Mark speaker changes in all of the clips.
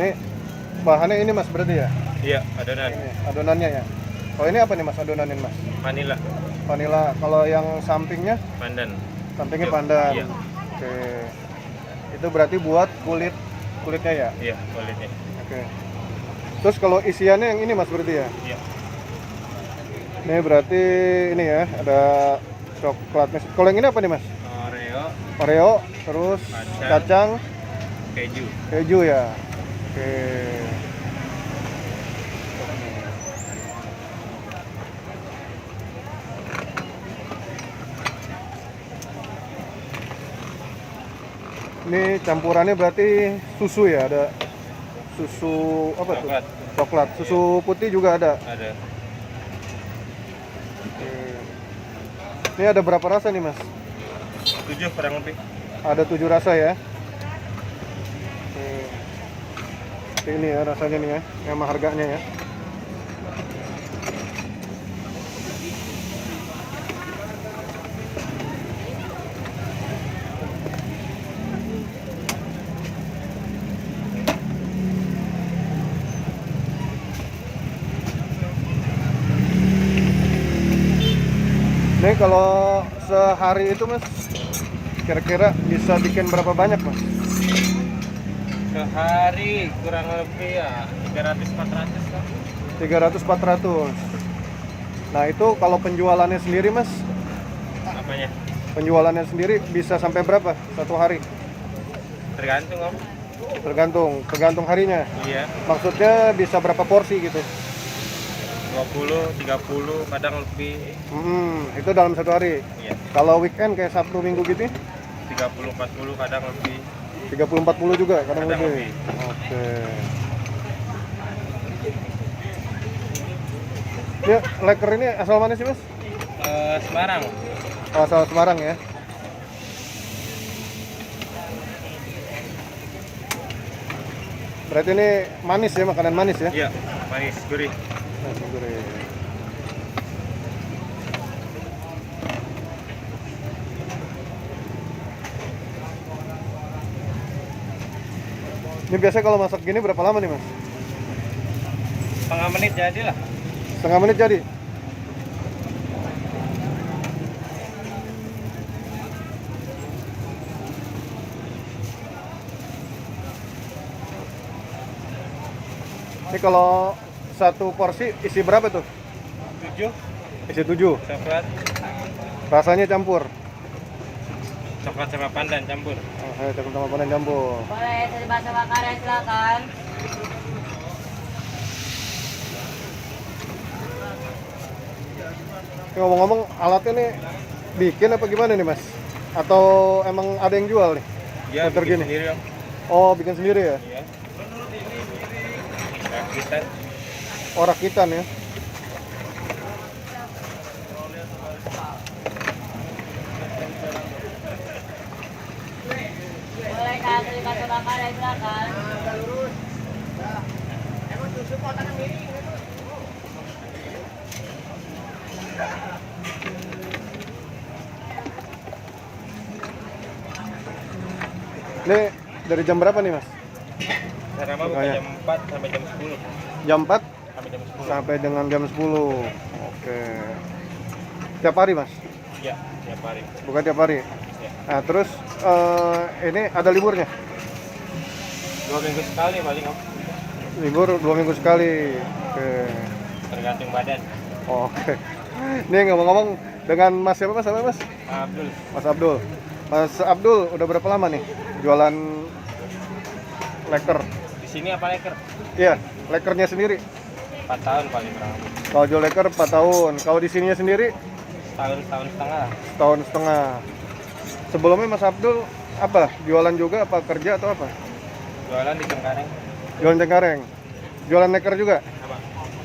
Speaker 1: Ini bahannya ini mas berarti ya?
Speaker 2: Iya, adonan.
Speaker 1: Ini adonannya ya. Oh ini apa nih mas adonanin mas?
Speaker 2: Vanilla.
Speaker 1: Vanilla. Kalau yang sampingnya?
Speaker 2: Pandan.
Speaker 1: Sampingnya
Speaker 2: Iya.
Speaker 1: pandan.
Speaker 2: Iya.
Speaker 1: Oke. Itu berarti buat kulitnya ya?
Speaker 2: Iya, kulitnya.
Speaker 1: Oke. Terus kalau isiannya yang ini mas berarti ya?
Speaker 2: Iya.
Speaker 1: Ini berarti ini ya ada coklatnya. Kalau yang ini apa nih mas?
Speaker 2: Oreo,
Speaker 1: Oreo, terus kacang,
Speaker 2: keju.
Speaker 1: keju ya. Oke. Ini campurannya berarti susu ya, ada susu apa tuh?
Speaker 2: Coklat.
Speaker 1: Coklat. Susu putih juga ada.
Speaker 2: Ada.
Speaker 1: Oke. Ini ada berapa rasa nih mas?
Speaker 2: 7 kurang lebih.
Speaker 1: Ada 7 rasa ya. Oke. Ini ya rasanya nih ya, sama harganya ya. Nih kalau sehari itu mas, kira-kira bisa bikin berapa banyak mas?
Speaker 2: Sehari kurang lebih ya 300-400 lah.
Speaker 1: 300-400. Nah itu kalau penjualannya sendiri mas,
Speaker 2: Apanya?
Speaker 1: penjualannya sendiri bisa sampai berapa satu hari?
Speaker 2: Tergantung om.
Speaker 1: Tergantung harinya.
Speaker 2: Iya.
Speaker 1: Maksudnya bisa berapa porsi gitu?
Speaker 2: 20, 30, kadang lebih.
Speaker 1: Itu dalam satu hari.
Speaker 2: Iya.
Speaker 1: Kalau weekend kayak Sabtu Minggu gitu,
Speaker 2: 30, 40 kadang lebih.
Speaker 1: 30-40 juga kadang
Speaker 2: Kadang
Speaker 1: lebih.
Speaker 2: lebih.
Speaker 1: Oke. Ini leker ini asal mana sih mas?
Speaker 2: Semarang.
Speaker 1: Oh, asal Semarang ya. Berarti ini manis ya, makanan manis ya?
Speaker 2: Iya, manis, gurih.
Speaker 1: Nasi goreng. Ini biasanya kalau masak gini berapa lama nih mas?
Speaker 2: Setengah menit jadi lah.
Speaker 1: Setengah menit jadi? Ini kalau satu porsi isi berapa tuh?
Speaker 2: 7,
Speaker 1: Isi 7.
Speaker 2: coklat.
Speaker 1: Rasanya campur.
Speaker 2: Coklat sama pandan campur.
Speaker 1: Oh, saya campur sama pandan campur.
Speaker 3: Boleh terima sama makanan silakan.
Speaker 1: Ini ngomong-ngomong alatnya nih bikin apa gimana nih mas? Atau emang ada yang jual nih?
Speaker 2: Iya,
Speaker 1: Motor
Speaker 2: bikin
Speaker 1: gini?
Speaker 2: sendiri om.
Speaker 1: Oh bikin sendiri ya?
Speaker 2: Iya. Rakitan.
Speaker 1: Oh rakitan ya?
Speaker 3: Boleh kak terima sama makanan silakan.
Speaker 1: Ini dari jam berapa nih mas?
Speaker 2: Sarama buka
Speaker 1: Makanya.
Speaker 2: jam 4 sampai jam 10.
Speaker 1: Jam 4
Speaker 2: Sampai jam 10.
Speaker 1: sampai dengan jam 10. Oke. Tiap hari mas?
Speaker 2: Iya, tiap hari.
Speaker 1: Bukan tiap hari?
Speaker 2: Ya.
Speaker 1: Nah terus ini ada liburnya?
Speaker 2: 2 minggu sekali paling om.
Speaker 1: Libur 2 minggu sekali. Oke.
Speaker 2: Tergantung badan.
Speaker 1: Oke. Ini ngomong-ngomong dengan mas siapa mas? Apa mas?
Speaker 2: Abdul.
Speaker 1: Mas Abdul. Mas Abdul udah berapa lama nih jualan leker?
Speaker 2: Di sini apa leker?
Speaker 1: Iya, lekernya sendiri.
Speaker 2: 4 tahun paling kurang.
Speaker 1: Kalau jual leker 4 tahun. Kalau di sininya sendiri
Speaker 2: Tahun setengah lah.
Speaker 1: setahun setengah. Sebelumnya Mas Abdul apa? Jualan juga apa kerja atau apa?
Speaker 2: Jualan di Cengkareng.
Speaker 1: Jualan Cengkareng. Jualan leker juga?
Speaker 2: Sama.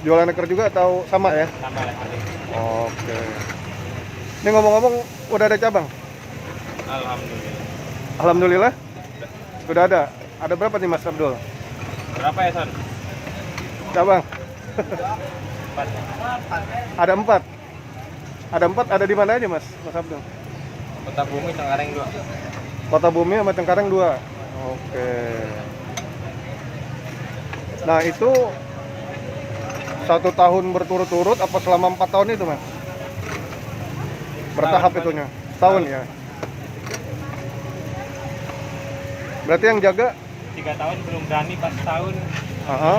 Speaker 1: Jualan leker juga atau sama ya?
Speaker 2: Sama leker.
Speaker 1: Oke. Ini ngomong-ngomong udah ada cabang?
Speaker 2: Alhamdulillah.
Speaker 1: Alhamdulillah. Sudah ada. Ada berapa nih Mas Abdul?
Speaker 2: Berapa ya Son?
Speaker 1: Cabang?
Speaker 2: 4.
Speaker 1: Ada 4. Ada 4, ada di mana aja Mas Abdul?
Speaker 2: Kota Bumi Cengkareng 2.
Speaker 1: Kota Bumi sama Cengkareng 2. Oke. Nah itu 1 tahun berturut-turut apa selama 4 tahun itu mas? Bertahap
Speaker 2: Tahun,
Speaker 1: itunya? Tahun ya? Berarti yang jaga?
Speaker 2: 3 tahun belum berani, pas tahun.
Speaker 1: Aha.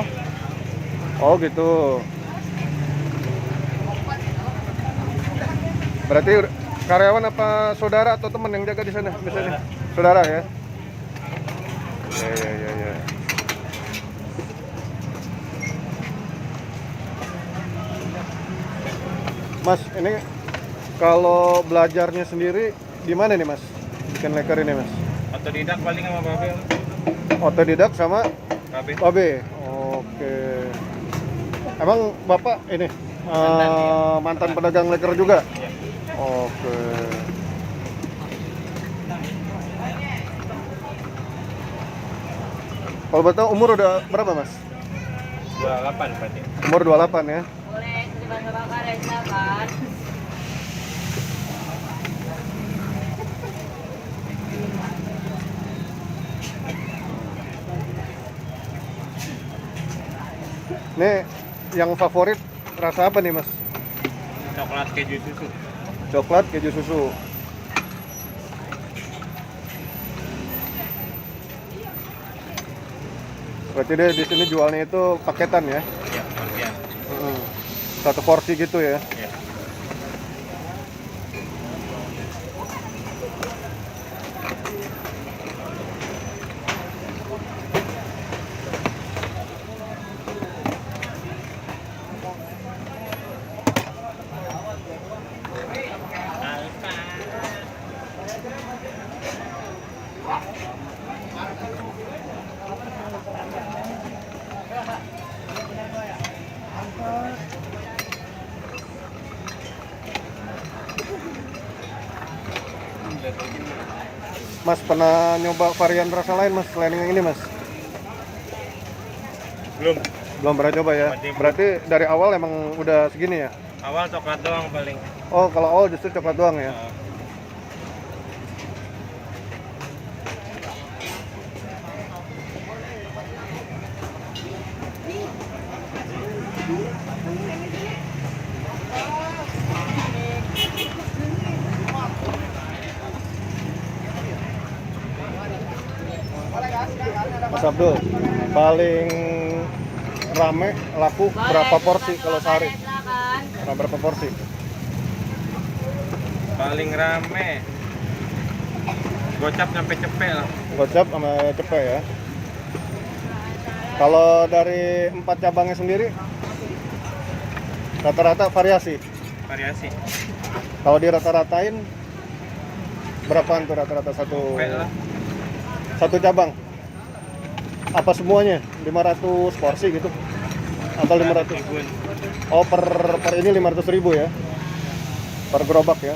Speaker 1: Oh gitu. Berarti karyawan apa saudara atau teman yang jaga di sana biasanya? Saudara ya? Ya. Mas, ini kalau belajarnya sendiri di mana nih mas? Bikin leker ini mas?
Speaker 2: Otodidak paling sama Babe.
Speaker 1: Otodidak sama
Speaker 2: Babe.
Speaker 1: Babe. Oke. Emang bapak ini mantan pedagang leker juga?
Speaker 2: Iya.
Speaker 1: Oke. Kalau betul umur udah berapa mas?
Speaker 2: 28 berarti.
Speaker 1: Umur 28 ya?
Speaker 3: Boleh isi bakso bakar ya silakan.
Speaker 1: Nih yang favorit rasa apa nih mas?
Speaker 2: Coklat keju susu.
Speaker 1: Coklat keju susu. Berarti dia di sini jualnya itu paketan ya?
Speaker 2: Iya, porsian.
Speaker 1: Mm. 1 porsi gitu ya?
Speaker 2: Iya.
Speaker 1: Mas pernah nyoba varian rasa lain mas selain yang ini mas?
Speaker 2: Belum.
Speaker 1: Belum pernah coba ya? Berarti dari awal emang udah segini ya?
Speaker 2: Awal coklat doang paling.
Speaker 1: Oh kalau awal justru coklat doang ya? Mas Abdul, paling rame laku berapa porsi kalau sehari?
Speaker 3: Silakan.
Speaker 1: Nah, berapa porsi?
Speaker 2: Paling rame. Gocap sampai cepet lah.
Speaker 1: Gocap sama cepet ya. Kalau dari 4 cabangnya sendiri, rata-rata variasi.
Speaker 2: Variasi.
Speaker 1: Kalau di rata-ratain, berapaan tuh rata-rata
Speaker 2: Cepet lah.
Speaker 1: satu cabang? Apa semuanya? 500 porsi gitu? Atau 500?
Speaker 2: Ribuan.
Speaker 1: Oh per ini 500.000 ya? Per gerobak ya?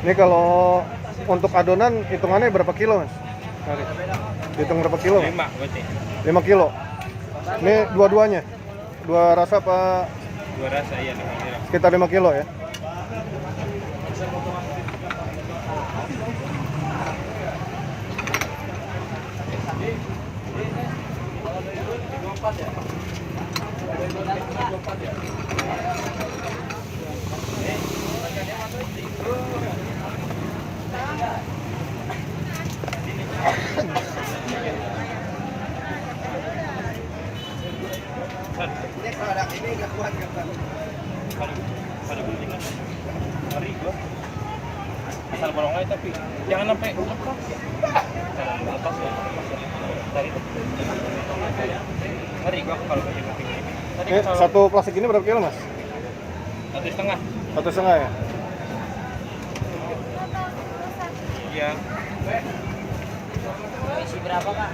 Speaker 1: Ini kalau untuk adonan hitungannya berapa kilo mas? Hitung berapa kilo?
Speaker 2: 5 berarti.
Speaker 1: 5 kilo. Ini dua-duanya? Dua rasa apa?
Speaker 2: Dua rasa iya 5 kilo.
Speaker 1: Sekitar 5 kilo ya?
Speaker 2: asal bolong aja tapi jangan sampai lepas. Jangan lepas ya. Tadi tuh. Tadi gua kalau pakai kuping ini. Tadi
Speaker 1: Ini
Speaker 2: kalau
Speaker 1: satu plastik ini berapa kilo mas?
Speaker 2: 1,5.
Speaker 1: 1,5 ya?
Speaker 2: Iya.
Speaker 3: Isi berapa kak?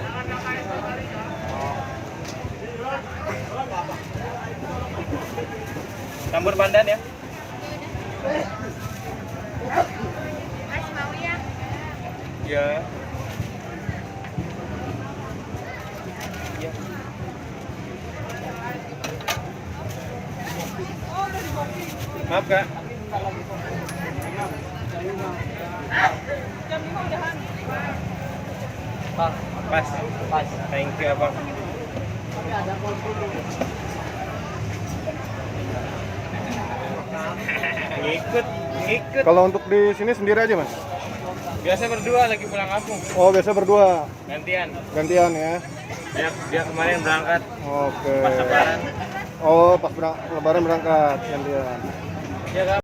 Speaker 2: Campur pandan ya.
Speaker 4: Mas mau ya?
Speaker 2: Iya. Iya. Maaf kak.
Speaker 3: Bang,
Speaker 2: Pas.
Speaker 3: pas.
Speaker 2: Thank you abang. Ngikut, ngikut.
Speaker 1: Kalau untuk di sini sendiri aja mas?
Speaker 2: Biasa berdua lagi pulang kampung.
Speaker 1: Oh biasa berdua,
Speaker 2: Gantian.
Speaker 1: gantian ya?
Speaker 2: Dia kemarin berangkat
Speaker 1: Oke.
Speaker 2: pas lebaran.
Speaker 1: Oh pas lebaran berangkat gantian.
Speaker 2: Ya kak.